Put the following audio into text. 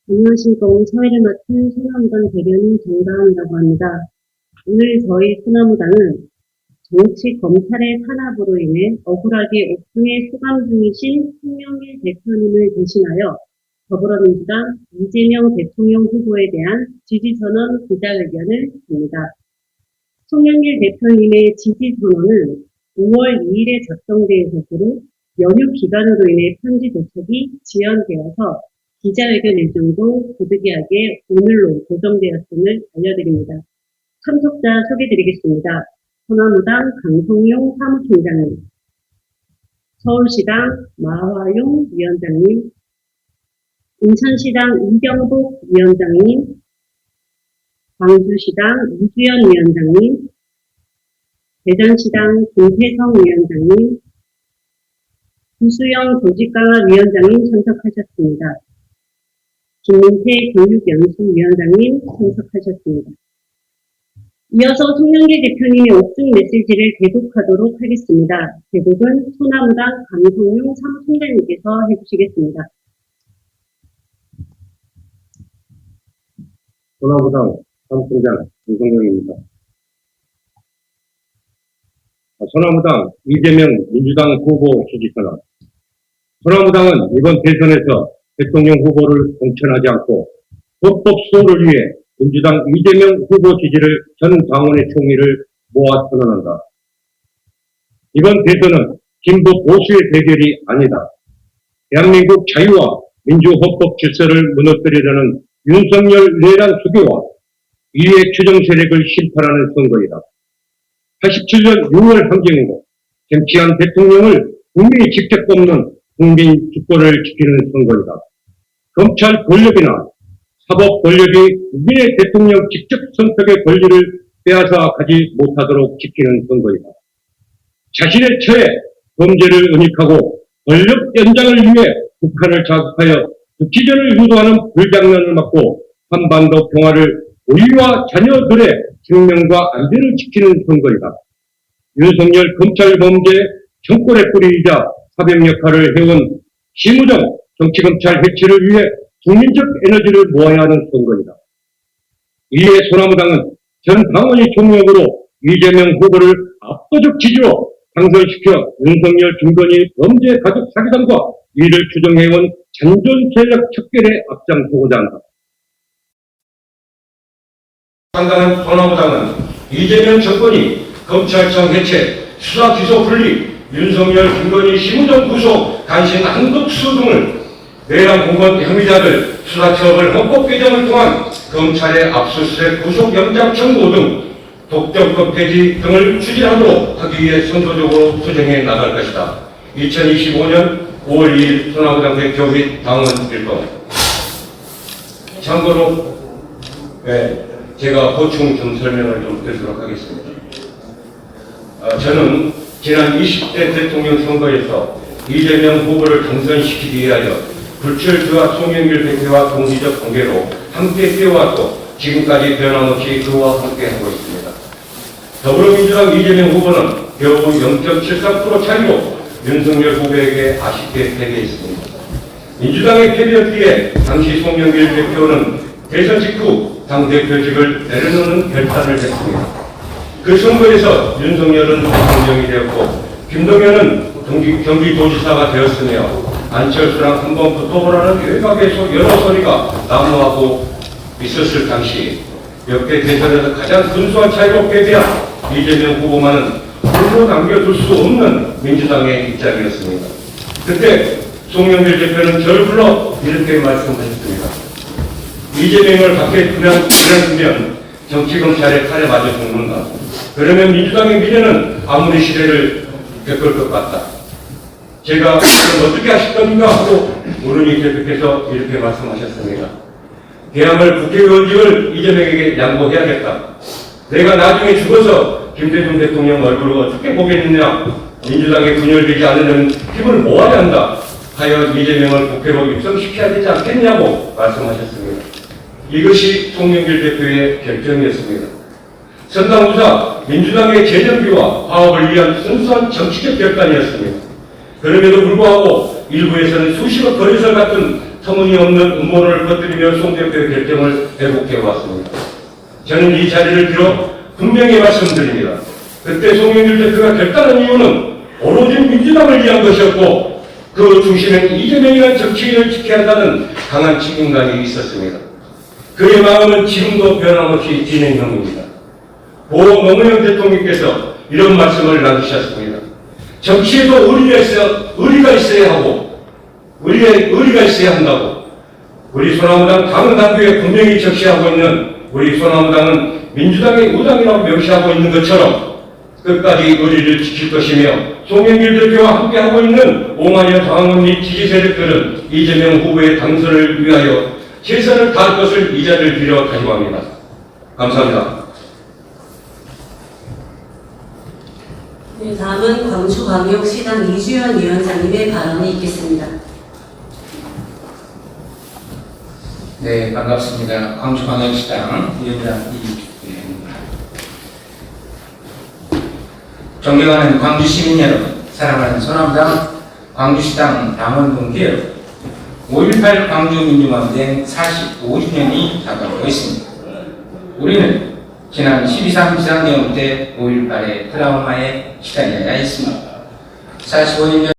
안녕하십니까. 오늘 사회를 맡은 소나무당 대변인 정다은이라고 합니다. 오늘 저희 소나무당은 정치 검찰의 탄압으로 인해 억울하게 옥중에 수감 중이신 송영길 대표님을 대신하여 더불어민주당 이재명 대통령 후보에 대한 지지선언 기자회견을 합니다. 송영길 대표님의 지지선언은 5월 2일에 작성된 것으로 연휴 기간으로 인해 편지 도착이 지연되어서 기자회견 일정도 부득이하게 오늘로 조정되었음을 알려드립니다. 참석자 소개드리겠습니다. 소나무당 강성용 사무총장님, 서울시당 마화용 위원장님, 인천시당 이경복 위원장님, 광주시당 이주연 위원장님, 대전시당 김혜성 위원장님, 구수영 조직강화 위원장님 참석하셨습니다. 김민태 교육연수위원장님 참석하셨습니다. 이어서 송영길 대표님의 옥중 메시지를 대독하도록 하겠습니다. 대독은 소나무당 강성용 사무총장님께서 해주시겠습니다. 소나무당 사무총장 윤성영입니다. 소나무당 이재명 민주당 후보 지지선언. 소나무당은 이번 대선에서 대통령 후보를 공천하지 않고 헌법 수호를 위해 민주당 이재명 후보 지지를 전 당원의 총의를 모아 선언한다. 이번 대선은 진보 보수의 대결이 아니다. 대한민국 자유와 민주헌법 질서를 무너뜨리려는 윤석열 내란 수교와 이해 추정 세력을 심판하는 선거이다. 87년 6월 항쟁으로 쟁취한 대통령을 국민이 직접 뽑는 국민 주권을 지키는 선거이다. 검찰 권력이나 사법 권력이 국민의 대통령 직접 선택의 권리를 빼앗아 가지 못하도록 지키는 선거이다. 자신의 처에 범죄를 은닉하고 권력 연장을 위해 북한을 자극하여 국지전을 유도하는 불장난을 막고 한반도 평화를 우리와 자녀들의 생명과 안전을 지키는 선거이다. 윤석열 검찰범죄 정권의 뿌리이자 사병 역할을 해온 심우정 정치검찰 해체를 위해 국민적 에너지를 모아야 하는 선거이다. 이에 소나무당은 전 당원의 총력으로 이재명 후보를 압도적 지지로 당선시켜 윤석열 김건희 범죄 가족 사기단과 이를 추정해온 잔존 세력 척결에 앞장서고자 한다. 판단한 소나무당은 이재명 정권이 검찰청 해체, 수사 기소 분리, 윤석열 김건희 심우정 구속, 간신 한독수 등을 내란 공범 혐의자들 수사처벌 헌법 개정을 통한 검찰의 압수수색 구속영장 청구 등 독점법 폐지 등을 추진하도록 하기 위해 선도적으로 투쟁해 나갈 것이다. 2025년 5월 2일 소나무당 대표 및 당원 일동. 참고로 제가 보충 좀 설명을 좀 드리도록 하겠습니다. 저는 지난 20대 대통령 선거에서 이재명 후보를 당선시키기 위하여 불철주와 송영길 대표와 동시적 관계로 함께 뛰어왔고 지금까지 변함없이 그와 함께하고 있습니다. 더불어민주당 이재명 후보는 겨우 0.73% 차이로 윤석열 후보에게 아쉽게 패배했습니다. 민주당의 패배였기에 당시 송영길 대표는 대선 직후 당대표직을 내려놓는 결단을 했습니다. 그 선거에서 윤석열은 대통령이 되었고 김동연은 경기도지사가 되었으며 안철수랑 한번 붙어보라는 외곽에서 여러 소리가 난무하고 있었을 당시 역대 대선에서 가장 근소한 차이로 패배한 이재명 후보만은 홀로 남겨둘 수 없는 민주당의 입장이었습니다. 그때 송영길 대표는 저를 불러 이렇게 말씀하셨습니다. 이재명을 밖에 두면 정치검찰의 칼에 맞아 죽는다. 그러면 민주당의 미래는 아무리 시대를 겪을 것 같다. 제가 어떻게 하실 겁니까? 하고 물은이 대표께서 이렇게 말씀하셨습니다. 대항을 국회의원직을 이재명에게 양보해야겠다. 내가 나중에 죽어서 김대중 대통령 얼굴을 어떻게 보겠느냐. 민주당에 분열되지 않으려면 힘을 모아야 한다. 하여 이재명을 국회로 입성시켜야 되지 않겠냐고 말씀하셨습니다. 이것이 송영길 대표의 결정이었습니다. 선당후사 민주당의 재정비와 파업을 위한 순수한 정치적 결단이었습니다. 그럼에도 불구하고 일부에서는 수십억 거래설 같은 터무니없는 음모를 퍼뜨리며 송 대표의 결정을 왜곡해 왔습니다. 저는 이 자리를 빌어 분명히 말씀드립니다. 그때 송영길 대표가 결단한 이유는 오로지 민주당을 위한 것이었고 그 중심엔 이재명이라는 정치인을 지켜야 한다는 강한 책임감이 있었습니다. 그의 마음은 지금도 변함없이 진행형입니다. 고 노무현 대통령께서 이런 말씀을 남기셨습니다. 정치에도 의리가 있어야 하고 의리가 있어야 한다고. 우리 소나무당 당헌당규에 분명히 적시하고 있는 우리 소나무당은 민주당의 우당이라고 명시하고 있는 것처럼 끝까지 의리를 지킬 것이며 송영길 대표와 함께하고 있는 5만여 당원 및 지지 세력들은 이재명 후보의 당선을 위하여 최선을 다할 것을 이 자리를 빌어 다짐합니다. 감사합니다. 네, 다음은 광주광역시당 이주연 위원장님의 발언이 있겠습니다. 네, 반갑습니다. 광주광역시당 위원장 이주연입니다. 존경하는 광주 시민 여러분, 사랑하는 소나무당 광주시당 당원 동기 여러분, 5.18 광주민주항쟁 45주년이 다가오고 있습니다. 우리는 지난 12.3 비상계엄 때 5.18의 트라우마에 시달려야 했습니다. 45년